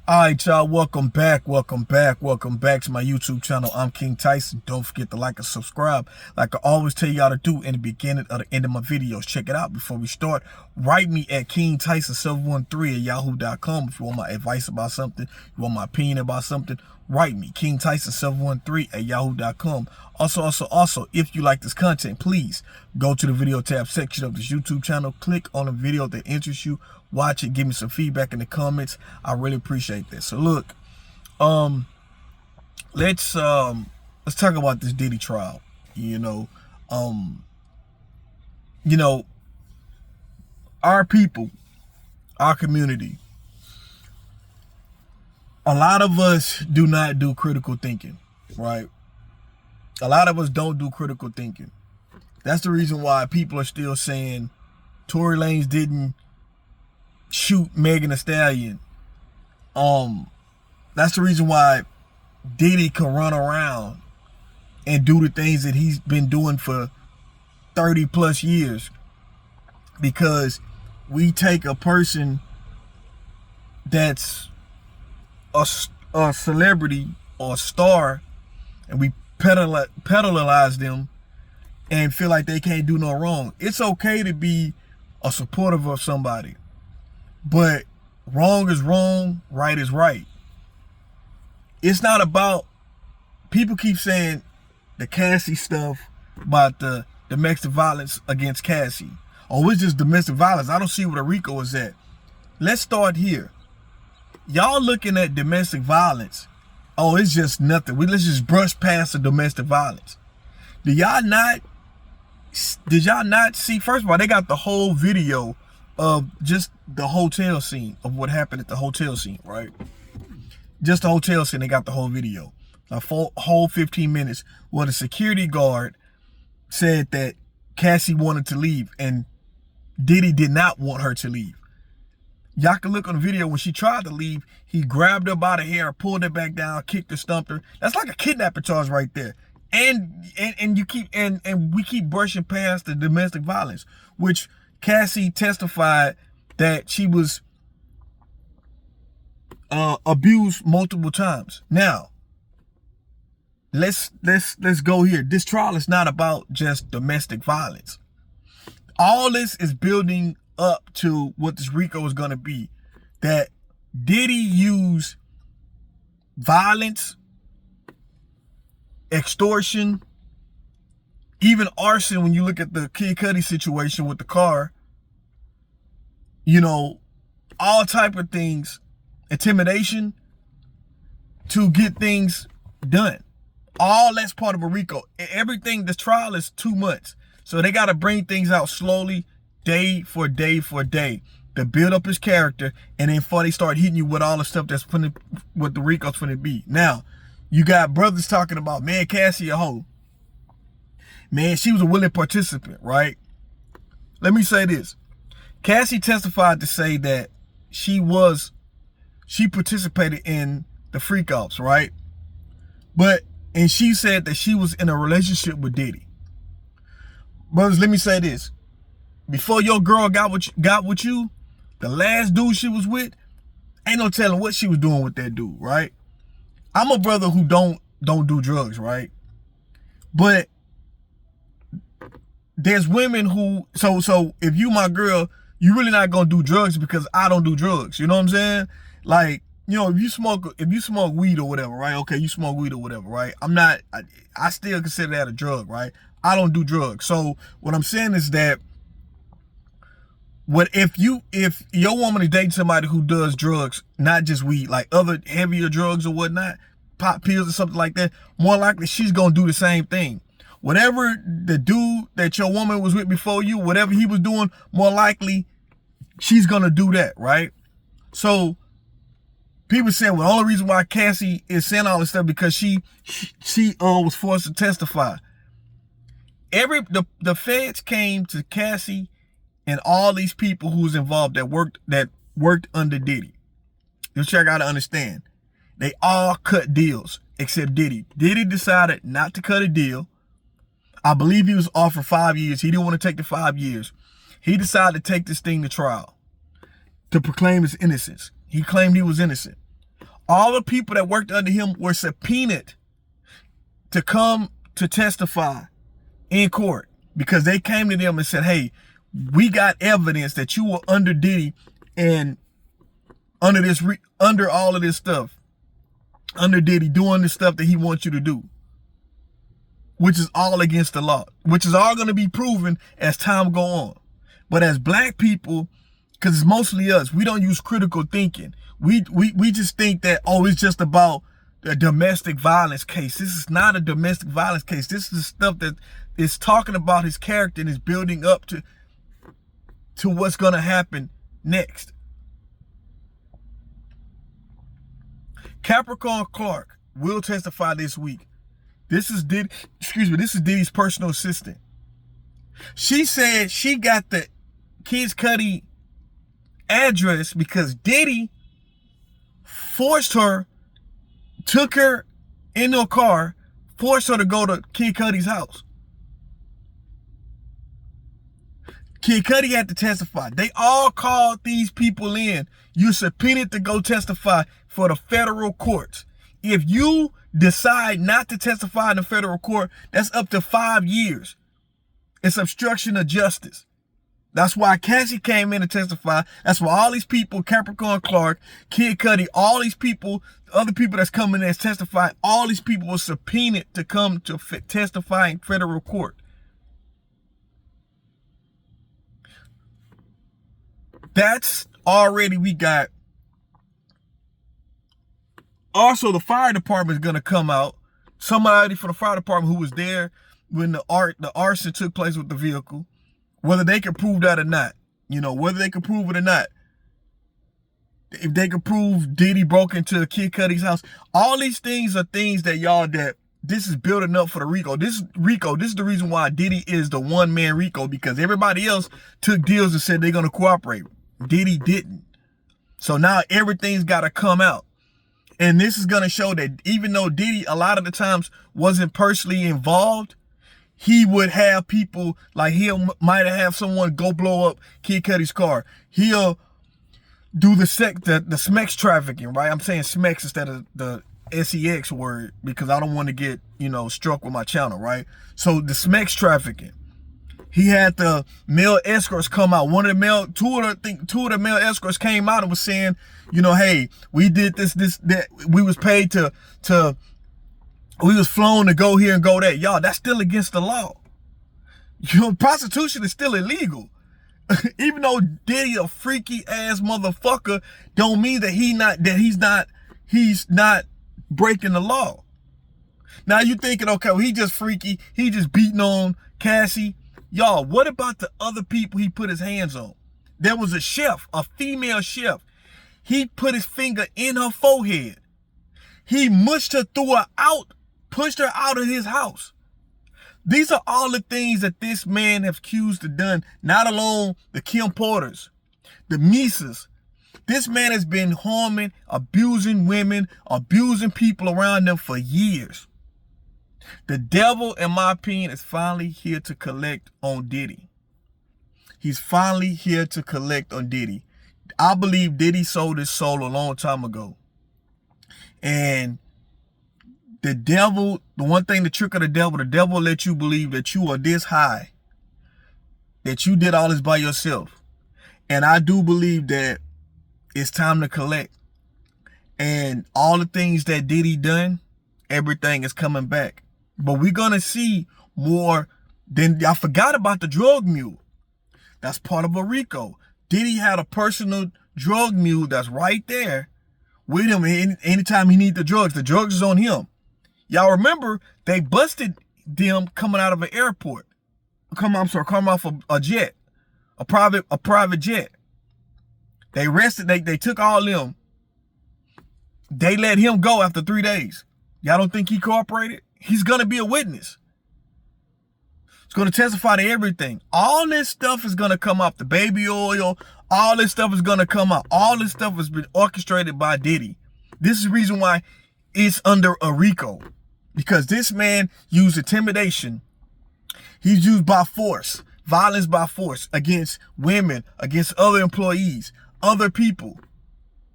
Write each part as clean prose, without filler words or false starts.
All right, y'all, welcome back to my YouTube channel. I'm King Tyson. Don't forget to like and subscribe like I always tell y'all to do in the beginning or the end of my videos. Check it out before we start. Write me at kingtyson713@yahoo.com if you want my advice about something, you want my opinion about something. Write me, kingtyson713@yahoo.com. Also, if you like this content, please go to the video tab section of this YouTube channel. Click on the video that interests you. Watch it. Give me some feedback in the comments. I really appreciate that. So look, let's talk about this Diddy trial. Our people, our community, a lot of us do not do critical thinking, right? A lot of us don't do critical thinking. That's the reason why people are still saying Tory Lanez didn't shoot Megan Thee Stallion. That's the reason why Diddy can run around and do the things that he's been doing for 30 plus years, because we take a person that's a celebrity or a star and we pedalize them and feel like they can't do no wrong. It's okay to be a supporter of somebody, but wrong is wrong, right is right. It's not about, people keep saying the Cassie stuff about the domestic violence against Cassie. Oh, it's just domestic violence. I don't see where the RICO is at. Let's start here. Y'all looking at domestic violence, oh, it's just nothing. Let's just brush past the domestic violence. Did y'all not see, first of all, they got the whole video of just the hotel scene, of what happened at the hotel scene, right? Just the hotel scene, they got the whole video. A whole 15 minutes where the security guard said that Cassie wanted to leave and Diddy did not want her to leave. Y'all can look on the video when she tried to leave, he grabbed her by the hair, pulled her back down, kicked her, stumped her. That's like a kidnapping charge right there. And we keep brushing past the domestic violence, which Cassie testified that she was abused multiple times. Now, let's go here. This trial is not about just domestic violence. All this is building up to what this RICO is going to be. That Diddy used violence, extortion, even arson. When you look at the Kid Cudi situation with the car, all type of things, intimidation, to get things done. All that's part of a RICO. Everything, this trial is 2 months. So they got to bring things out slowly, day for day for day, to build up his character, and then before they start hitting you with all the stuff that's what the RICO's finna be. Now, you got brothers talking about, man, Cassie a hoe. Man, she was a willing participant, right? Let me say this. Cassie testified to say that she participated in the freak offs, right? And she said that she was in a relationship with Diddy. Brothers, let me say this. Before your girl got with you, the last dude she was with, ain't no telling what she was doing with that dude, right? I'm a brother who don't do drugs, right? But there's women who, so if you my girl, you really not gonna do drugs because I don't do drugs. You know what I'm saying? Like, if you smoke weed or whatever, right? Okay, you smoke weed or whatever, right? I still consider that a drug, right? I don't do drugs. So what I'm saying is that if your woman is dating somebody who does drugs, not just weed, like other heavier drugs or whatnot, pop pills or something like that, more likely she's gonna do the same thing. Whatever the dude that your woman was with before you, whatever he was doing, more likely she's gonna do that, right? So people saying, well, the only reason why Cassie is saying all this stuff because she was forced to testify. The feds came to Cassie and all these people who was involved that worked under Diddy. This I gotta understand. They all cut deals except Diddy. Diddy decided not to cut a deal. I believe he was offered 5 years. He didn't want to take the 5 years. He decided to take this thing to trial to proclaim his innocence. He claimed he was innocent. All the people that worked under him were subpoenaed to come to testify in court because they came to them and said, hey, we got evidence that you were under Diddy and under all of this stuff, under Diddy doing the stuff that he wants you to do, which is all against the law, which is all going to be proven as time go on. But as black people, because it's mostly us, we don't use critical thinking. We just think that, oh, it's just about a domestic violence case. This is not a domestic violence case. This is stuff that is talking about his character and is building up to what's going to happen next. Capricorn Clark will testify this week. This is Diddy's personal assistant. She said she got the Kid Cudi address because Diddy forced her, took her into a car, forced her to go to Kid Cudi's house. Kid Cudi had to testify. They all called these people in. You're subpoenaed to go testify for the federal courts. If you decide not to testify in the federal court, that's up to 5 years. It's obstruction of justice. That's why Cassie came in to testify. That's why all these people, Capricorn Clark, Kid Cudi, all these people, other people that's coming in as testify, all these people were subpoenaed to come to testify in federal court. That's already, we got. Also, the fire department is going to come out. Somebody from the fire department who was there when the arson took place with the vehicle, whether they can prove that or not, whether they can prove it or not. If they can prove Diddy broke into Kid Cudi's house, all these things are things that that this is building up for the RICO. This is the reason why Diddy is the one-man RICO, because everybody else took deals and said they're going to cooperate. Diddy didn't. So now everything's got to come out. And this is going to show that even though Diddy a lot of the times wasn't personally involved, he would have people, like might have someone go blow up Kid Cudi's car. He'll do the SMEX trafficking, right? I'm saying SMEX instead of the SEX word because I don't want to get, struck with my channel, right? So the SMEX trafficking. He had the male escorts come out. Two of the male escorts came out and was saying, hey, we did this, that. We was paid we was flown to go here and go there. Y'all, that's still against the law. Prostitution is still illegal. Even though Diddy a freaky ass motherfucker, don't mean that he's not breaking the law. Now you thinking, okay, well, he just freaky. He just beating on Cassie. Y'all, what about the other people he put his hands on? There was a chef, a female chef. He put his finger in her forehead. He mushed her, threw her out, pushed her out of his house. These are all the things that this man has accused of done. Not alone the Kim Porters, the Misas. This man has been harming, abusing women, abusing people around them for years. The devil, in my opinion, is finally here to collect on Diddy. He's finally here to collect on Diddy. I believe Diddy sold his soul a long time ago. And the devil, the trick of the devil let you believe that you are this high, that you did all this by yourself. And I do believe that it's time to collect. And all the things that Diddy done, everything is coming back. But we're going to see more than, I forgot about the drug mule. That's part of a RICO. Diddy had a personal drug mule that's right there with him anytime he needs the drugs. The drugs is on him. Y'all remember they busted them coming out of an airport. Coming off a jet, a private jet. They arrested, they took all them. They let him go after 3 days. Y'all don't think he cooperated? He's going to be a witness. He's going to testify to everything. All this stuff is going to come up. The baby oil, all this stuff is going to come out. All this stuff has been orchestrated by Diddy. This is the reason why it's under a RICO. Because this man used intimidation. He's used by force, violence by force against women, against other employees, other people,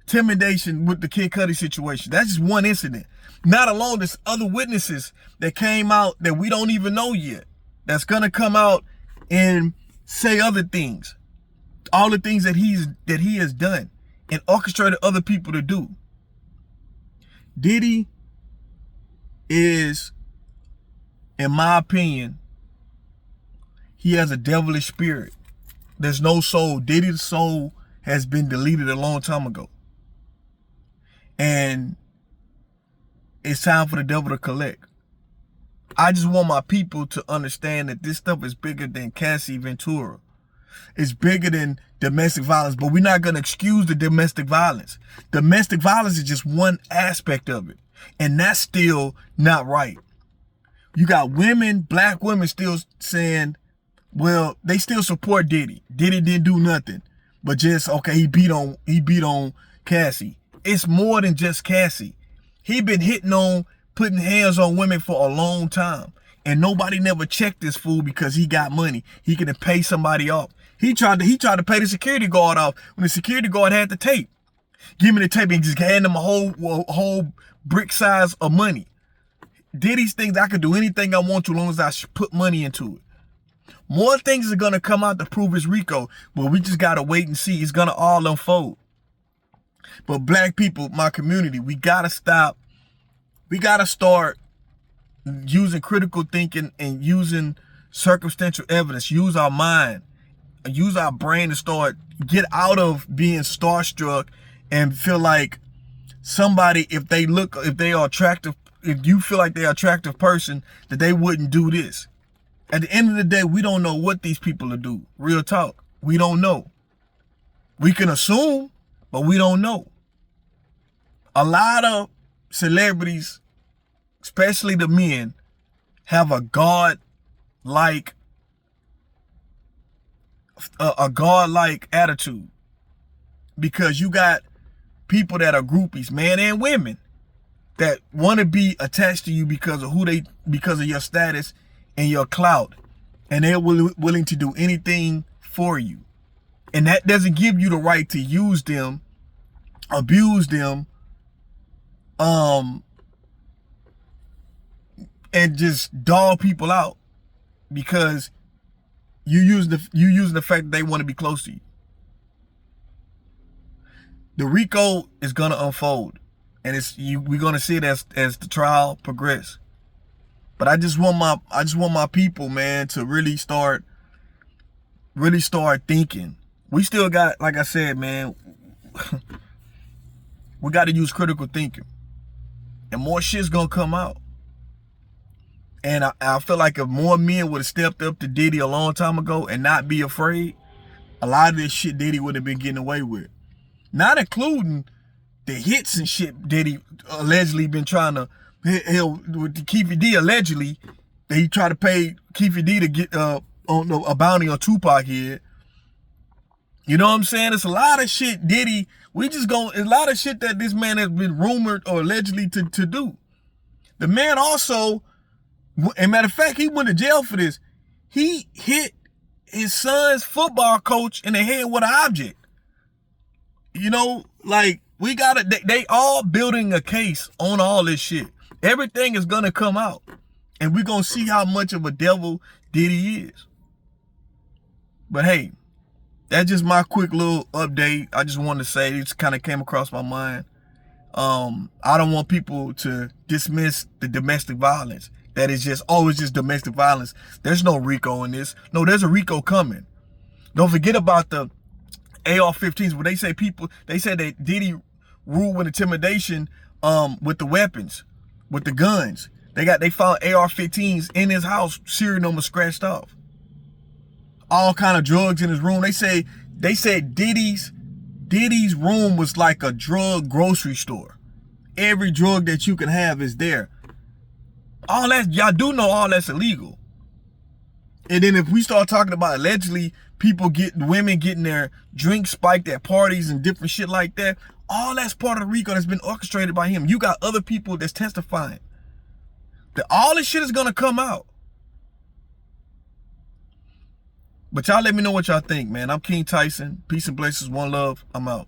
intimidation with the Kid Cudi situation. That's just one incident. Not alone, there's other witnesses that came out that we don't even know yet. That's gonna come out and say other things. All the things that he has done and orchestrated other people to do. Diddy is, in my opinion, he has a devilish spirit. There's no soul. Diddy's soul has been deleted a long time ago. And it's time for the devil to collect. I just want my people to understand that this stuff is bigger than Cassie Ventura. It's bigger than domestic violence, but we're not going to excuse the domestic violence. Domestic violence is just one aspect of it, and that's still not right. You got women, black women, still saying, well, they still support Diddy. Diddy didn't do nothing, but just, okay, he beat on Cassie. It's more than just Cassie. He been hitting on, putting hands on women for a long time, and nobody never checked this fool because he got money. He can pay somebody off. He tried to pay the security guard off when the security guard had the tape. Give me the tape and just hand him a whole brick size of money. Diddy's things, I could do anything I want to as long as I put money into it. More things are gonna come out to prove it's Rico, but we just gotta wait and see. It's gonna all unfold. But black people, my community, we gotta stop. We gotta start using critical thinking and using circumstantial evidence. Use our mind. Use our brain to get out of being starstruck and feel like somebody, if they are attractive, if you feel like they're an attractive person, that they wouldn't do this. At the end of the day, we don't know what these people will do. Real talk. We don't know. We can assume, but we don't know. A lot of celebrities, especially the men, have a godlike attitude, because you got people that are groupies, men and women, that want to be attached to you because of your status and your clout, and they're willing to do anything for you. And that doesn't give you the right to use them, abuse them, and just dog people out because you using the fact that they want to be close to you. The Rico is gonna unfold, and we're gonna see it as the trial progresses. But I just want my people, man, to really start thinking. We still got, like I said, man, we got to use critical thinking, and more shit's gonna come out. And I feel like if more men would have stepped up to Diddy a long time ago and not be afraid, a lot of this shit Diddy would have been getting away with. Not including the hits and shit Diddy allegedly been trying to, with Keefy D allegedly, that he tried to pay Keefy D to get a bounty on Tupac head. You know what I'm saying? It's a lot of shit Diddy, it's a lot of shit that this man has been rumored or allegedly to do. The man also, and matter of fact, he went to jail for this. He hit his son's football coach in the head with an object. You know, like, they all building a case on all this shit. Everything is gonna come out, and we're gonna see how much of a devil Diddy is. But hey, that's just my quick little update. I just wanted to say, it just kind of came across my mind. I don't want people to dismiss the domestic violence. That is just, it's just domestic violence. There's no Rico in this. No, there's a Rico coming. Don't forget about the AR-15s, where they say that Diddy ruled with intimidation with the weapons, with the guns. They found AR-15s in his house, serial number scratched off. All kind of drugs in his room. They said Diddy's room was like a drug grocery store. Every drug that you can have is there. All that, y'all do know all that's illegal. And then if we start talking about allegedly women getting their drinks spiked at parties and different shit like that, all that's part of the Rico that's been orchestrated by him. You got other people that's testifying that all this shit is gonna come out. But y'all let me know what y'all think, man. I'm King Tyson. Peace and blessings. One love. I'm out.